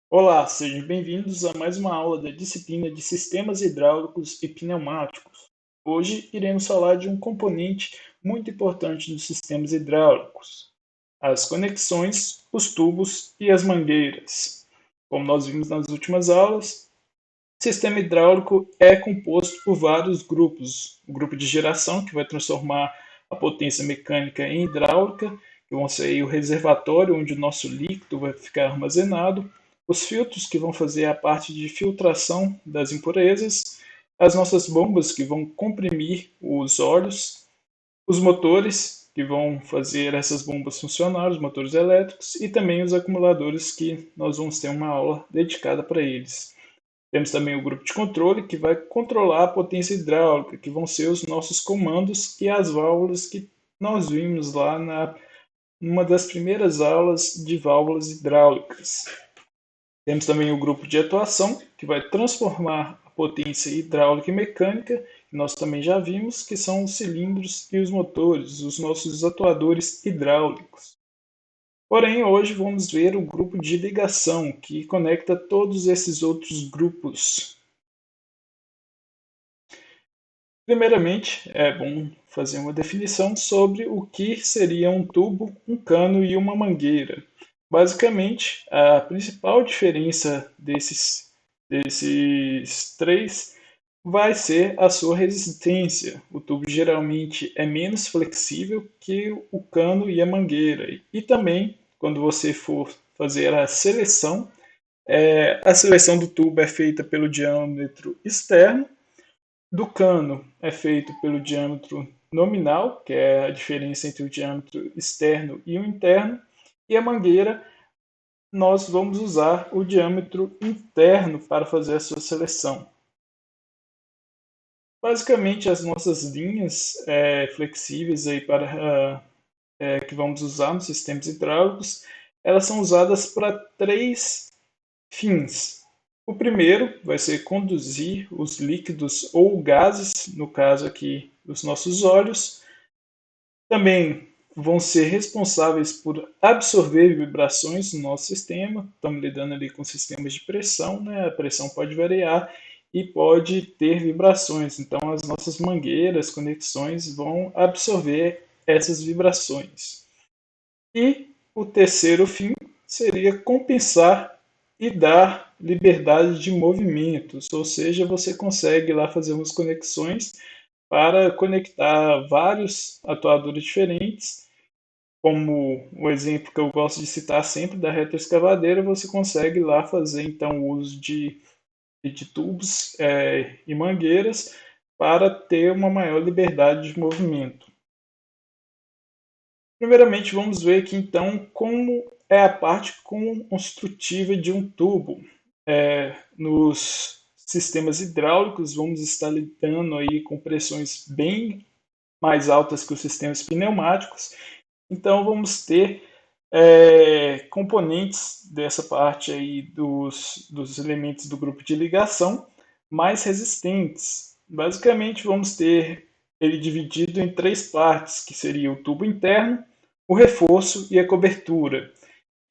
Olá, sejam bem-vindos a mais uma aula da disciplina de Sistemas Hidráulicos e Pneumáticos. Hoje iremos falar de um componente muito importante dos sistemas hidráulicos: as conexões, os tubos e as mangueiras. Como nós vimos nas últimas aulas, o sistema hidráulico é composto por vários grupos. O grupo de geração, que vai transformar a potência mecânica em hidráulica, que vão ser aí o reservatório onde o nosso líquido vai ficar armazenado, os filtros, que vão fazer a parte de filtração das impurezas, as nossas bombas, que vão comprimir os óleos, os motores, que vão fazer essas bombas funcionar, os motores elétricos, e também os acumuladores, que nós vamos ter uma aula dedicada para eles. Temos também o grupo de controle, que vai controlar a potência hidráulica, que vão ser os nossos comandos e as válvulas que nós vimos lá numa das primeiras aulas de válvulas hidráulicas. Temos também o grupo de atuação, que vai transformar a potência hidráulica e mecânica, que nós também já vimos, que são os cilindros e os motores, os nossos atuadores hidráulicos. Porém, hoje vamos ver o grupo de ligação, que conecta todos esses outros grupos. Primeiramente, é bom fazer uma definição sobre o que seria um tubo, um cano e uma mangueira. Basicamente, a principal diferença desses três vai ser a sua resistência. O tubo geralmente é menos flexível que o cano e a mangueira. E também, quando você for fazer a seleção do tubo é feita pelo diâmetro externo, do cano é feito pelo diâmetro nominal, que é a diferença entre o diâmetro externo e o interno, e a mangueira nós vamos usar o diâmetro interno para fazer a sua seleção. Basicamente, as nossas linhas flexíveis aí que vamos usar nos sistemas hidráulicos, elas são usadas para três fins. O primeiro vai ser conduzir os líquidos ou gases, no caso aqui os nossos óleos. Também vão ser responsáveis por absorver vibrações no nosso sistema. Estamos lidando ali com sistemas de pressão, né? A pressão pode variar e pode ter vibrações. Então, as nossas mangueiras, conexões vão absorver essas vibrações. E o terceiro fim seria compensar e dar liberdade de movimentos, ou seja, você consegue lá fazer umas conexões para conectar vários atuadores diferentes, como o exemplo que eu gosto de citar sempre da retroescavadeira, você consegue lá fazer então o uso de tubos e mangueiras para ter uma maior liberdade de movimento. Primeiramente, vamos ver aqui então como é a parte construtiva de um tubo. Nos sistemas hidráulicos, vamos estar lidando aí com pressões bem mais altas que os sistemas pneumáticos. Então, vamos ter componentes dessa parte aí dos elementos do grupo de ligação mais resistentes. Basicamente, vamos ter ele dividido em três partes, que seria o tubo interno, o reforço e a cobertura.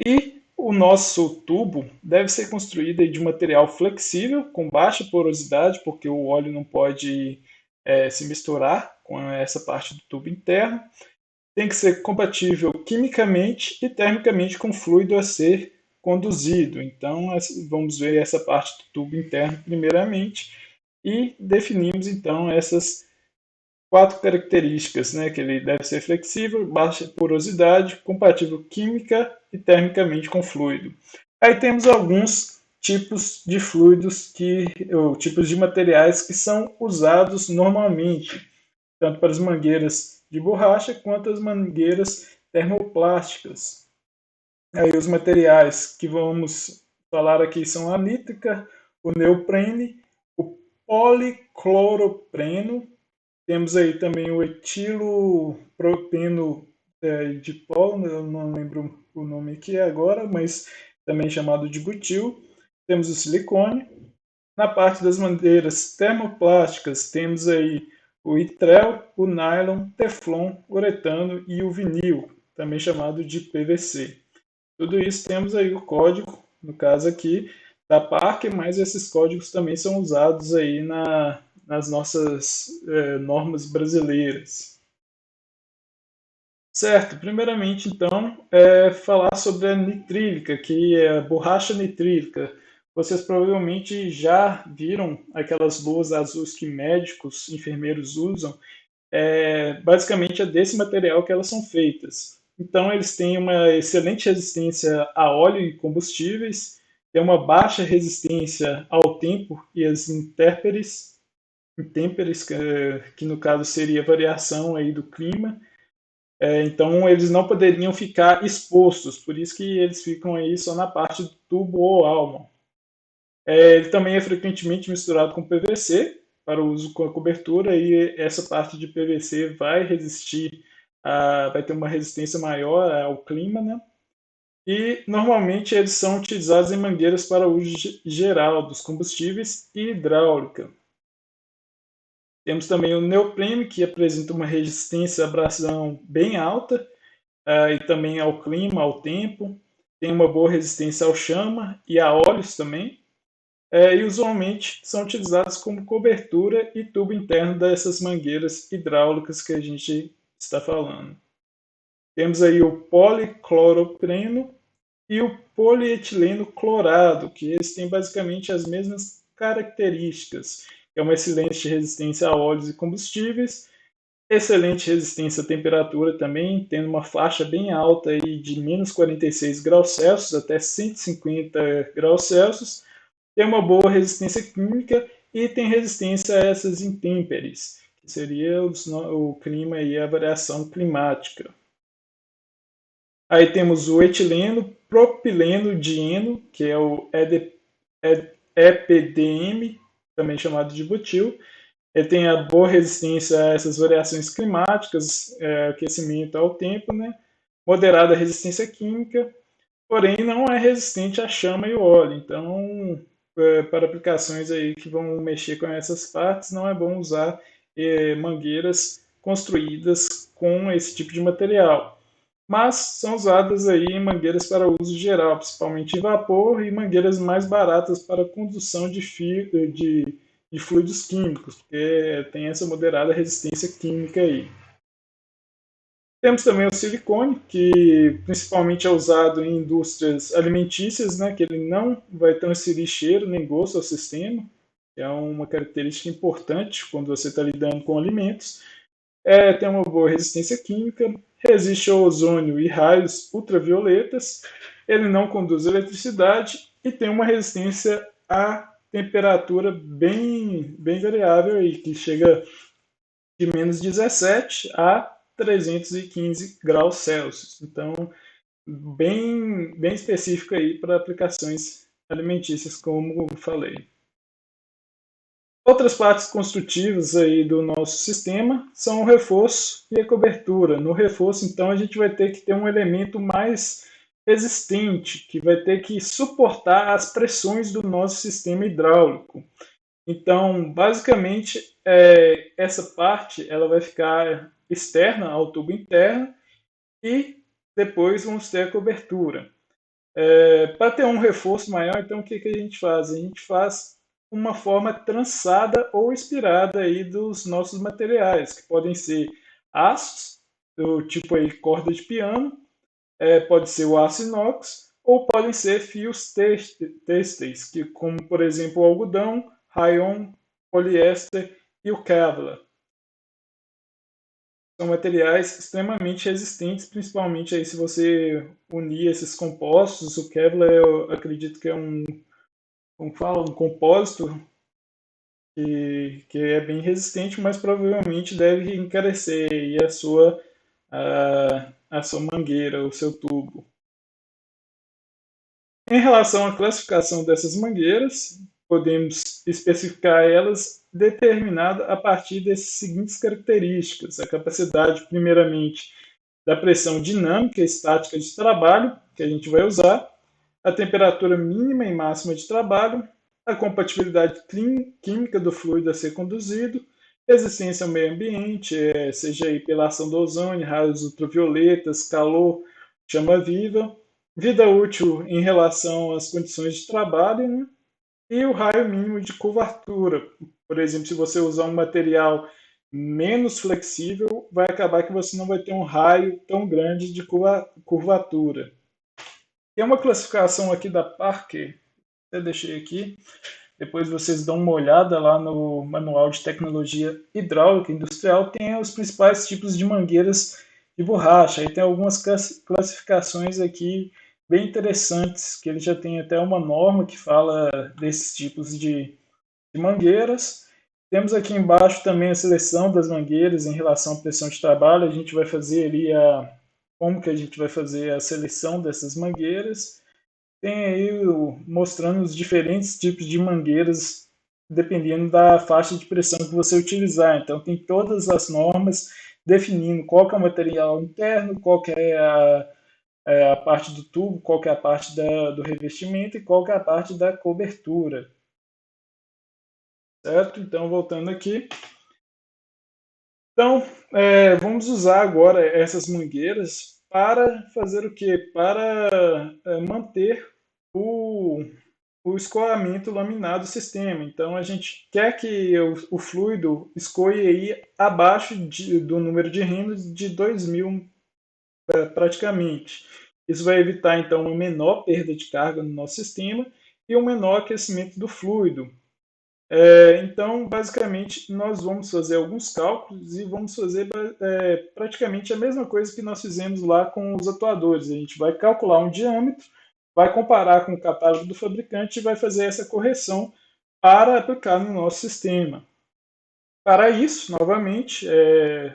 E o nosso tubo deve ser construído de material flexível, com baixa porosidade, porque o óleo não pode se misturar com essa parte do tubo interno. Tem que ser compatível quimicamente e termicamente com o fluido a ser conduzido. Então, vamos ver essa parte do tubo interno primeiramente e definimos então essas quatro características, né? Que ele deve ser flexível, baixa porosidade, compatível química e termicamente com fluido. Aí temos alguns tipos de fluidos ou tipos de materiais que são usados normalmente, tanto para as mangueiras de borracha quanto as mangueiras termoplásticas. Aí os materiais que vamos falar aqui são a nítrica, o neoprene, o policloropreno, temos aí também o etilopropeno dipol, eu não lembro o nome aqui agora, mas também chamado de butil. Temos o silicone. Na parte das madeiras termoplásticas, temos aí o itrel, o nylon, teflon, uretano e o vinil, também chamado de PVC. Tudo isso temos aí o código no caso aqui da Parker, mas esses códigos também são usados aí nas nossas normas brasileiras. Certo, primeiramente então, falar sobre a nitrílica, que é a borracha nitrílica. Vocês provavelmente já viram aquelas luvas azuis que médicos, enfermeiros usam. Basicamente é desse material que elas são feitas. Então eles têm uma excelente resistência a óleo e combustíveis, tem uma baixa resistência ao tempo e às intempéries que no caso seria a variação aí do clima. Então eles não poderiam ficar expostos, por isso que eles ficam aí só na parte do tubo ou álbum. Ele também é frequentemente misturado com PVC para o uso com a cobertura e essa parte de PVC vai resistir, vai ter uma resistência maior ao clima, né? E normalmente eles são utilizados em mangueiras para uso geral dos combustíveis e hidráulica. Temos também o neoprene, que apresenta uma resistência à abrasão bem alta, e também ao clima, ao tempo. Tem uma boa resistência ao chama e a óleos também. E usualmente são utilizados como cobertura e tubo interno dessas mangueiras hidráulicas que a gente está falando. Temos aí o policloropreno e o polietileno clorado, que eles têm basicamente as mesmas características. É uma excelente resistência a óleos e combustíveis, excelente resistência à temperatura também, tendo uma faixa bem alta aí de menos 46 graus Celsius até 150 graus Celsius, tem uma boa resistência química e tem resistência a essas intempéries, que seria o clima e a variação climática. Aí temos o etileno, propileno dieno, que é o EPDM, também chamado de butil. Ele tem a boa resistência a essas variações climáticas, aquecimento ao tempo, né? Moderada resistência química, porém não é resistente à chama e o óleo. Então, para aplicações aí que vão mexer com essas partes, não é bom usar mangueiras construídas com esse tipo de material. Mas são usadas aí em mangueiras para uso geral, principalmente em vapor, e mangueiras mais baratas para condução de fluidos químicos, porque tem essa moderada resistência química aí. Temos também o silicone, que principalmente é usado em indústrias alimentícias, né, que ele não vai transferir cheiro nem gosto ao sistema. É uma característica importante quando você está lidando com alimentos. Tem uma boa resistência química, resiste ao ozônio e raios ultravioletas, ele não conduz eletricidade e tem uma resistência à temperatura bem variável, aí, que chega de menos 17 a 315 graus Celsius. Então, bem específico aí para aplicações alimentícias, como falei. Outras partes construtivas aí do nosso sistema são o reforço e a cobertura. No reforço, então, a gente vai ter que ter um elemento mais resistente, que vai ter que suportar as pressões do nosso sistema hidráulico. Então, basicamente, essa parte ela vai ficar externa ao tubo interno e depois vamos ter a cobertura. Para ter um reforço maior, então o que a gente faz? A gente faz uma forma trançada ou espirada aí dos nossos materiais, que podem ser aços, do tipo aí corda de piano, pode ser o aço inox, ou podem ser fios têxteis, que, como por exemplo o algodão, rayon, poliéster e o Kevlar. São materiais extremamente resistentes, principalmente aí se você unir esses compostos. O Kevlar, eu acredito que é como fala, um compósito que é bem resistente, mas provavelmente deve encarecer aí a sua mangueira, o seu tubo. Em relação à classificação dessas mangueiras, podemos especificar elas determinada a partir dessas seguintes características: a capacidade, primeiramente, da pressão dinâmica e estática de trabalho, que a gente vai usar, a temperatura mínima e máxima de trabalho, a compatibilidade química do fluido a ser conduzido, resistência ao meio ambiente, seja aí pela ação do ozônio, raios ultravioletas, calor, chama viva, vida útil em relação às condições de trabalho, né? E o raio mínimo de curvatura. Por exemplo, se você usar um material menos flexível, vai acabar que você não vai ter um raio tão grande de curvatura. Tem uma classificação aqui da Parker, até deixei aqui, depois vocês dão uma olhada lá no Manual de Tecnologia Hidráulica Industrial, tem os principais tipos de mangueiras de borracha. Aí tem algumas classificações aqui bem interessantes, que ele já tem até uma norma que fala desses tipos de mangueiras. Temos aqui embaixo também a seleção das mangueiras em relação à pressão de trabalho. A gente vai fazer ali como que a gente vai fazer a seleção dessas mangueiras. Tem aí mostrando os diferentes tipos de mangueiras dependendo da faixa de pressão que você utilizar. Então tem todas as normas definindo qual que é o material interno, qual que é a parte do tubo, qual que é a parte do revestimento e qual que é a parte da cobertura. Certo? Então, voltando aqui. Então, vamos usar agora essas mangueiras para fazer o quê? Para manter o, o escoamento laminar do sistema. Então, a gente quer que o fluido escoe aí abaixo do número de Reynolds de 2000 praticamente. Isso vai evitar, então, uma menor perda de carga no nosso sistema e um menor aquecimento do fluido. Então, basicamente, nós vamos fazer alguns cálculos e vamos fazer praticamente a mesma coisa que nós fizemos lá com os atuadores. A gente vai calcular um diâmetro, vai comparar com o catálogo do fabricante e vai fazer essa correção para aplicar no nosso sistema. Para isso, novamente,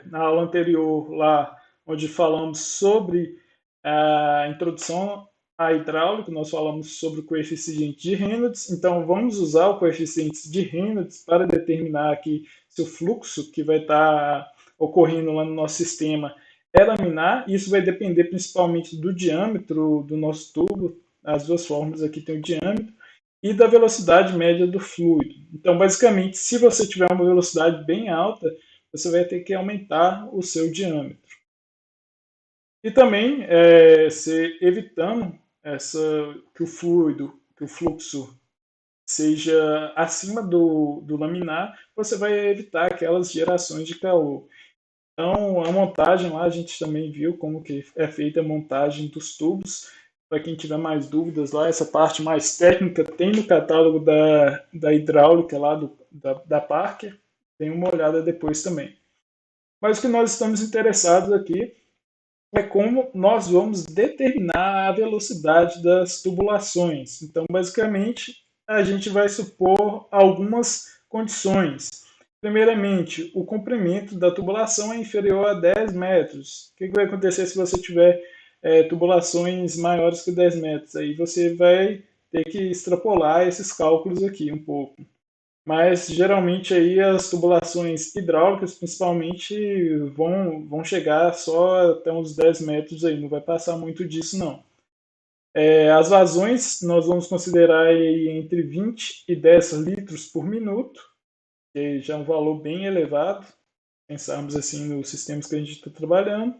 na aula anterior, lá onde falamos sobre a introdução à hidráulica, nós falamos sobre o coeficiente de Reynolds. Então, vamos usar o coeficiente de Reynolds para determinar aqui se o fluxo que vai estar ocorrendo lá no nosso sistema é laminar. Isso vai depender principalmente do diâmetro do nosso tubo. As duas fórmulas aqui têm o diâmetro e da velocidade média do fluido. Então, basicamente, se você tiver uma velocidade bem alta, você vai ter que aumentar o seu diâmetro. E também, se evitando que o fluido, que o fluxo seja acima do laminar, você vai evitar aquelas gerações de calor. Então, a montagem lá, a gente também viu como que é feita a montagem dos tubos. Para quem tiver mais dúvidas lá, essa parte mais técnica tem no catálogo da hidráulica lá da Parker. Tem uma olhada depois também. Mas o que nós estamos interessados aqui é como nós vamos determinar a velocidade das tubulações. Então, basicamente, a gente vai supor algumas condições. Primeiramente, o comprimento da tubulação é inferior a 10 metros. O que vai acontecer se você tiver tubulações maiores que 10 metros? Aí você vai ter que extrapolar esses cálculos aqui um pouco. Mas geralmente aí as tubulações hidráulicas principalmente vão chegar só até uns 10 metros aí, não vai passar muito disso não. As vazões nós vamos considerar aí entre 20 e 10 litros por minuto, que já é um valor bem elevado, pensarmos assim nos sistemas que a gente está trabalhando.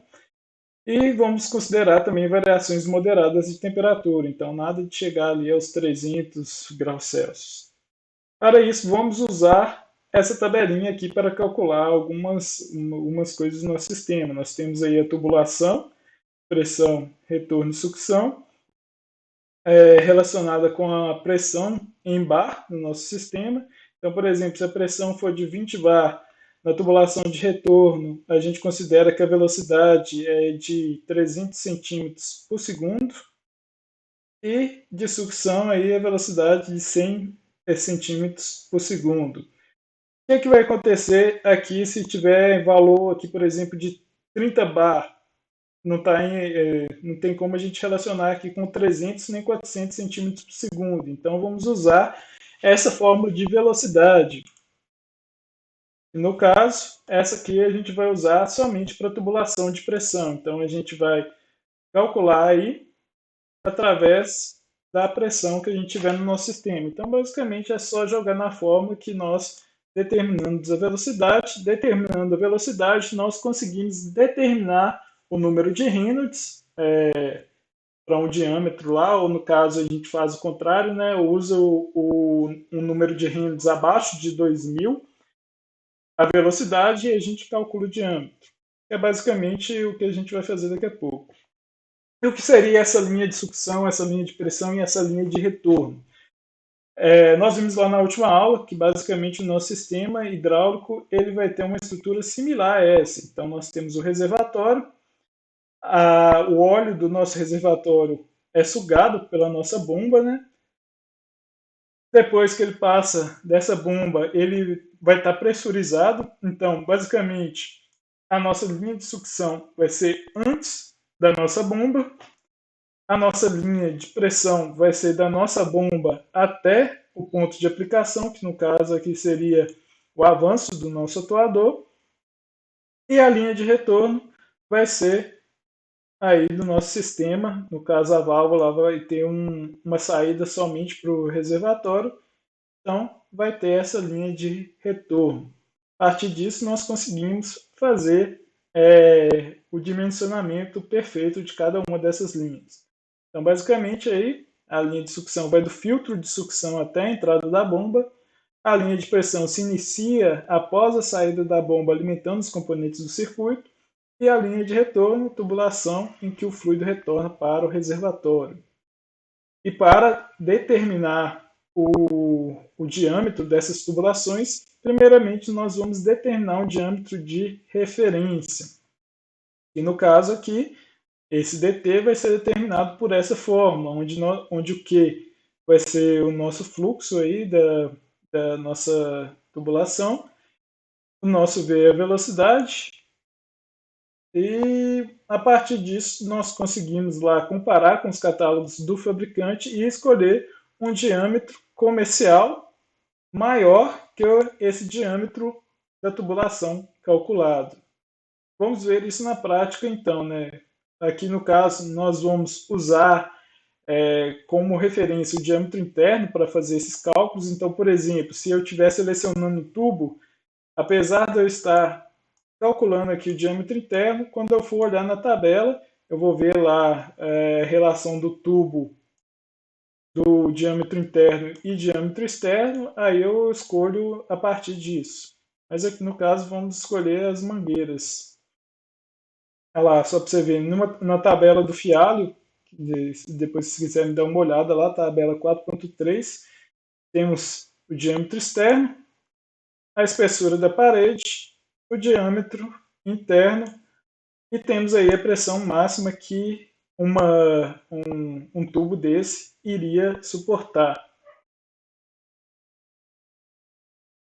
E vamos considerar também variações moderadas de temperatura, então nada de chegar ali aos 300 graus Celsius. Para isso, vamos usar essa tabelinha aqui para calcular algumas coisas no nosso sistema. Nós temos aí a tubulação, pressão, retorno e sucção, relacionada com a pressão em bar no nosso sistema. Então, por exemplo, se a pressão for de 20 bar na tubulação de retorno, a gente considera que a velocidade é de 300 centímetros por segundo. E de sucção, aí, a velocidade de 100 centímetros por segundo. O que vai acontecer aqui se tiver valor aqui, por exemplo, de 30 bar? Não tem como a gente relacionar aqui com 300 nem 400 centímetros por segundo. Então vamos usar essa fórmula de velocidade. No caso, essa aqui a gente vai usar somente para tubulação de pressão. Então a gente vai calcular aí através da pressão que a gente tiver no nosso sistema. Então basicamente é só jogar na fórmula que nós determinamos a velocidade. Determinando a velocidade, nós conseguimos determinar o número de Reynolds para um diâmetro lá, ou no caso a gente faz o contrário, né? Usa um número de Reynolds abaixo de 2000, a velocidade e a gente calcula o diâmetro. É basicamente o que a gente vai fazer daqui a pouco. E o que seria essa linha de sucção, essa linha de pressão e essa linha de retorno? Nós vimos lá na última aula que basicamente o nosso sistema hidráulico ele vai ter uma estrutura similar a essa. Então nós temos o reservatório, o óleo do nosso reservatório é sugado pela nossa bomba, né? Depois que ele passa dessa bomba, ele vai estar pressurizado. Então, basicamente, a nossa linha de sucção vai ser antes da nossa bomba. A nossa linha de pressão vai ser da nossa bomba até o ponto de aplicação, que no caso aqui seria o avanço do nosso atuador. E a linha de retorno vai ser aí do nosso sistema. No caso, a válvula vai ter uma saída somente para o reservatório. Então, vai ter essa linha de retorno. A partir disso, nós conseguimos fazer o dimensionamento perfeito de cada uma dessas linhas. Então, basicamente, aí, a linha de sucção vai do filtro de sucção até a entrada da bomba. A linha de pressão se inicia após a saída da bomba, alimentando os componentes do circuito. E a linha de retorno, tubulação, em que o fluido retorna para o reservatório. E para determinar o diâmetro dessas tubulações, primeiramente nós vamos determinar um diâmetro de referência. E no caso aqui, esse dt vai ser determinado por essa fórmula, onde o Q vai ser o nosso fluxo aí da nossa tubulação, o nosso V é a velocidade, e a partir disso nós conseguimos lá comparar com os catálogos do fabricante e escolher um diâmetro comercial maior que esse diâmetro da tubulação calculado. Vamos ver isso na prática então, né? Aqui no caso nós vamos usar como referência o diâmetro interno para fazer esses cálculos. Então, por exemplo, se eu estiver selecionando um tubo, apesar de eu estar calculando aqui o diâmetro interno, quando eu for olhar na tabela, eu vou ver lá a relação do tubo do diâmetro interno e diâmetro externo, aí eu escolho a partir disso. Mas aqui no caso vamos escolher as mangueiras. Olha lá, só para você ver, na tabela do fialho, depois se quiserem dar uma olhada lá, tabela 4.3, temos o diâmetro externo, a espessura da parede, o diâmetro interno e temos aí a pressão máxima que um tubo desse iria suportar.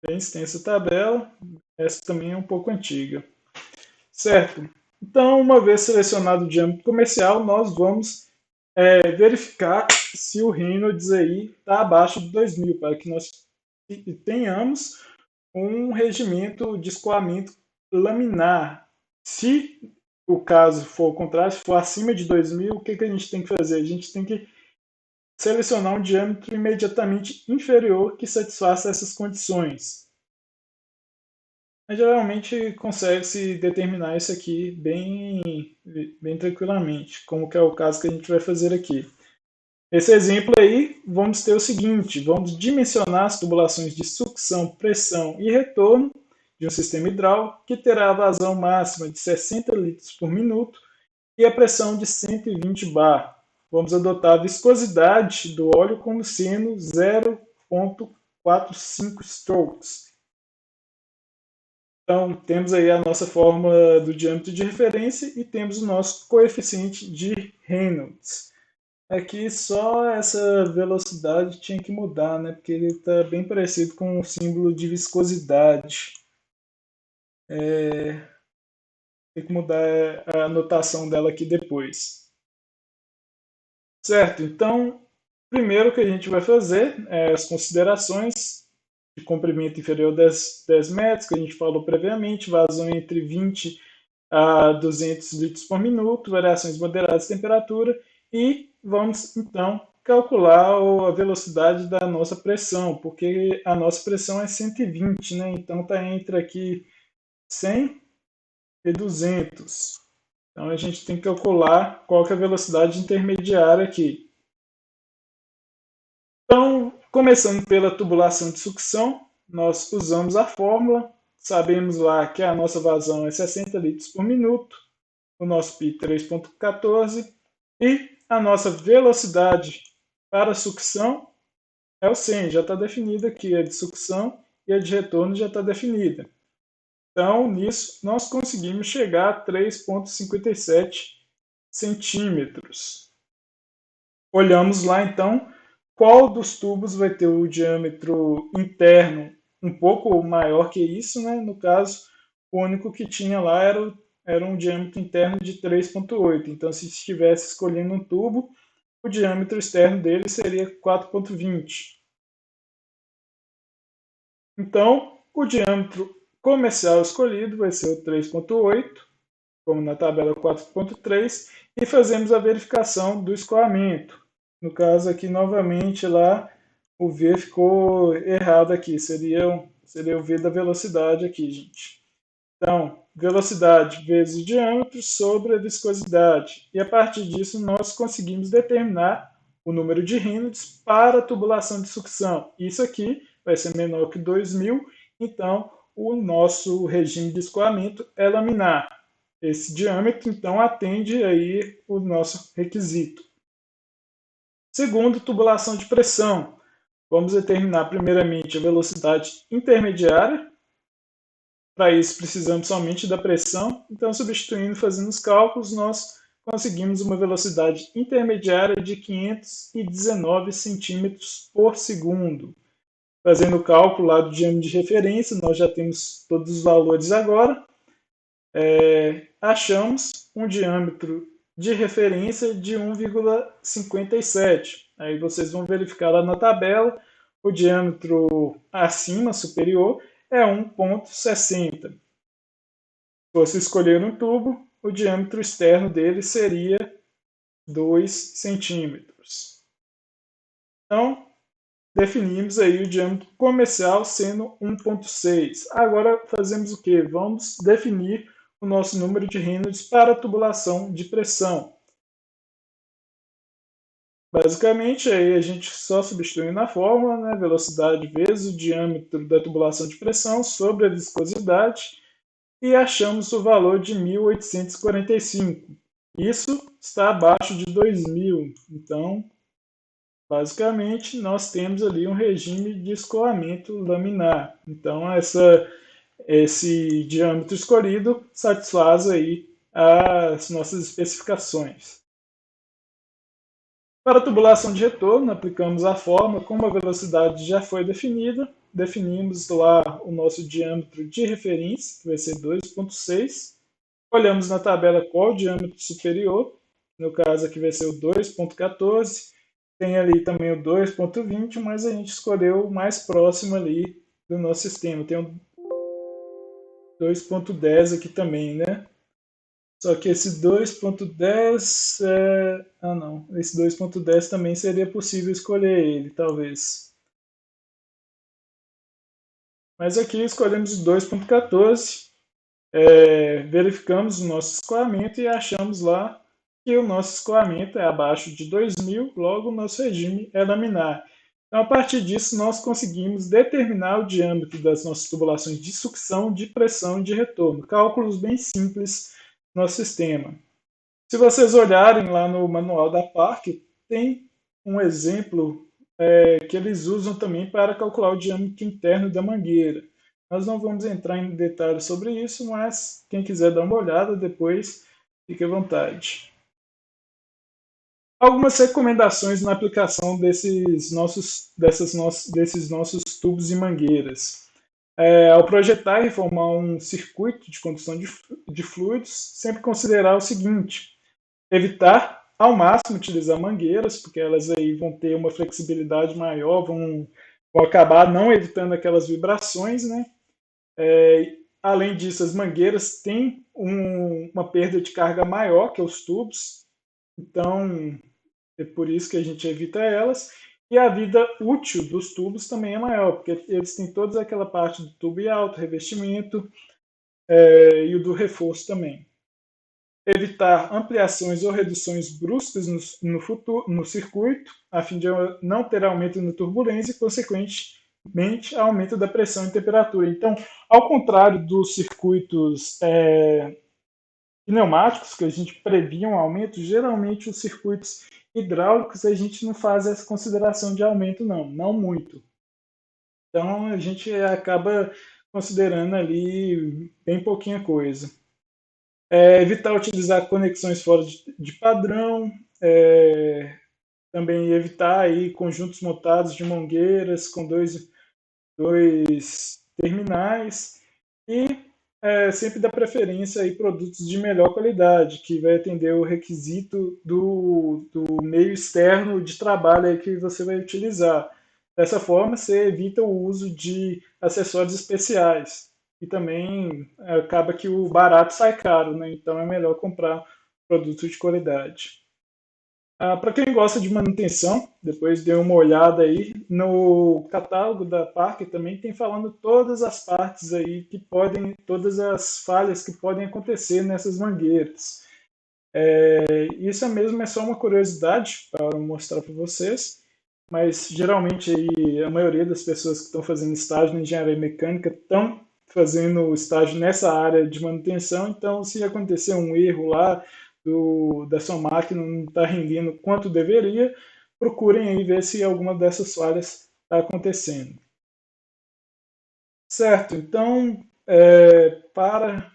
Bem extensa tabela, essa também é um pouco antiga. Certo? Então, uma vez selecionado o diâmetro comercial, nós vamos verificar se o Reynolds aí está abaixo de 2000, para que nós tenhamos um regimento de escoamento laminar. Se o caso for o contrário, se for acima de 2000, o que a gente tem que fazer? A gente tem que selecionar um diâmetro imediatamente inferior que satisfaça essas condições. Mas geralmente consegue-se determinar isso aqui bem tranquilamente, como que é o caso que a gente vai fazer aqui. Esse exemplo aí, vamos ter o seguinte, vamos dimensionar as tubulações de sucção, pressão e retorno de um sistema hidráulico que terá a vazão máxima de 60 litros por minuto e a pressão de 120 bar. Vamos adotar a viscosidade do óleo como sendo 0,45 strokes. Então, temos aí a nossa fórmula do diâmetro de referência e temos o nosso coeficiente de Reynolds. Aqui só essa velocidade tinha que mudar, né? Porque ele está bem parecido com o símbolo de viscosidade. Tem que mudar a anotação dela aqui depois. Certo, então, primeiro que a gente vai fazer é as considerações de comprimento inferior a 10 metros, que a gente falou previamente, vazão entre 20 a 200 litros por minuto, variações moderadas de temperatura, e vamos então calcular a velocidade da nossa pressão, porque a nossa pressão é 120, né? Então está entre aqui 100 e 200. Então a gente tem que calcular qual que é a velocidade intermediária aqui. Então, começando pela tubulação de sucção, nós usamos a fórmula, sabemos lá que a nossa vazão é 60 litros por minuto, o nosso pi 3,14 e a nossa velocidade para sucção é o 100, já está definida aqui, a de sucção e a de retorno já está definida. Então, nisso, nós conseguimos chegar a 3,57 centímetros. Olhamos lá, então, qual dos tubos vai ter o diâmetro interno um pouco maior que isso, né? No caso, o único que tinha lá era um diâmetro interno de 3,8. Então, se estivesse escolhendo um tubo, o diâmetro externo dele seria 4,20. Então, o diâmetro comercial escolhido vai ser o 3,8, como na tabela 4,3, e fazemos a verificação do escoamento. No caso aqui, novamente, lá o V ficou errado aqui, seria o V da velocidade aqui, gente. Então, velocidade vezes o diâmetro sobre a viscosidade. E a partir disso, nós conseguimos determinar o número de Reynolds para a tubulação de sucção. Isso aqui vai ser menor que 2.000, então o nosso regime de escoamento é laminar. Esse diâmetro, então, atende aí o nosso requisito. Segundo, tubulação de pressão. Vamos determinar primeiramente a velocidade intermediária. Para isso, precisamos somente da pressão. Então, substituindo, fazendo os cálculos, nós conseguimos uma velocidade intermediária de 519 centímetros por segundo. Fazendo o cálculo lá do diâmetro de referência, nós já temos todos os valores agora. Achamos um diâmetro de referência de 1,57. Aí vocês vão verificar lá na tabela, o diâmetro acima, superior, é 1,60. Se você escolher um tubo, o diâmetro externo dele seria 2 centímetros. Então, definimos aí o diâmetro comercial sendo 1,6. Agora fazemos o que? Vamos definir o nosso número de Reynolds para a tubulação de pressão. Basicamente, aí a gente só substitui na fórmula, né, velocidade vezes o diâmetro da tubulação de pressão sobre a viscosidade e achamos o valor de 1.845. Isso está abaixo de 2.000, então, basicamente, nós temos ali um regime de escoamento laminar. Então, esse diâmetro escolhido satisfaz aí as nossas especificações. Para a tubulação de retorno, aplicamos a fórmula, como a velocidade já foi definida, definimos lá o nosso diâmetro de referência, que vai ser 2,6. Olhamos na tabela qual o diâmetro superior, no caso aqui vai ser o 2,14. Tem ali também o 2,20, mas a gente escolheu o mais próximo ali do nosso sistema. Tem o 2,10 aqui também, né? Só que esse 2,10 não. Esse 2,10 também seria possível escolher ele, talvez. Mas aqui escolhemos o 2,14, verificamos o nosso escoamento e achamos lá que o nosso escoamento é abaixo de 2.000, logo o nosso regime é laminar. Então, a partir disso, nós conseguimos determinar o diâmetro das nossas tubulações de sucção, de pressão e de retorno. Cálculos bem simples no nosso sistema. Se vocês olharem lá no manual da Park, tem um exemplo que eles usam também para calcular o diâmetro interno da mangueira. Nós não vamos entrar em detalhes sobre isso, mas quem quiser dar uma olhada depois, fique à vontade. Algumas recomendações na aplicação desses nossos tubos e mangueiras. Ao projetar e formar um circuito de condução de fluidos, sempre considerar o seguinte: evitar ao máximo utilizar mangueiras, porque elas aí vão ter uma flexibilidade maior, vão acabar não evitando aquelas vibrações, né? Além disso, as mangueiras têm uma perda de carga maior que os tubos, então é por isso que a gente evita elas. E a vida útil dos tubos também é maior, porque eles têm toda aquela parte do tubo e alto, revestimento e o do reforço também. evitar ampliações ou reduções bruscas no circuito, a fim de não ter aumento na turbulência e, consequentemente, aumento da pressão e temperatura. Então, ao contrário dos circuitos pneumáticos, que a gente previa um aumento, geralmente os circuitos hidráulicos a gente não faz essa consideração de aumento, não muito. Então, a gente acaba considerando ali bem pouquinha coisa. Evitar utilizar conexões fora de padrão, também evitar aí conjuntos montados de mangueiras com dois terminais e sempre dar preferência aí produtos de melhor qualidade, que vai atender o requisito do meio externo de trabalho aí que você vai utilizar. Dessa forma, você evita o uso de acessórios especiais e também acaba que o barato sai caro, né? Então é melhor comprar produtos de qualidade. Para quem gosta de manutenção, depois dê uma olhada aí no catálogo da Parker também tem falando todas as partes aí que podem, todas as falhas que podem acontecer nessas mangueiras. Isso mesmo é só uma curiosidade para mostrar para vocês, mas geralmente aí, a maioria das pessoas que estão fazendo estágio na engenharia mecânica estão fazendo estágio nessa área de manutenção, então se acontecer um erro lá da sua máquina não está rendendo quanto deveria, procurem aí ver se alguma dessas falhas está acontecendo. Certo, então para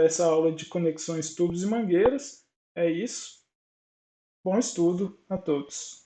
essa aula de conexões, tubos e mangueiras, é isso. Bom estudo a todos.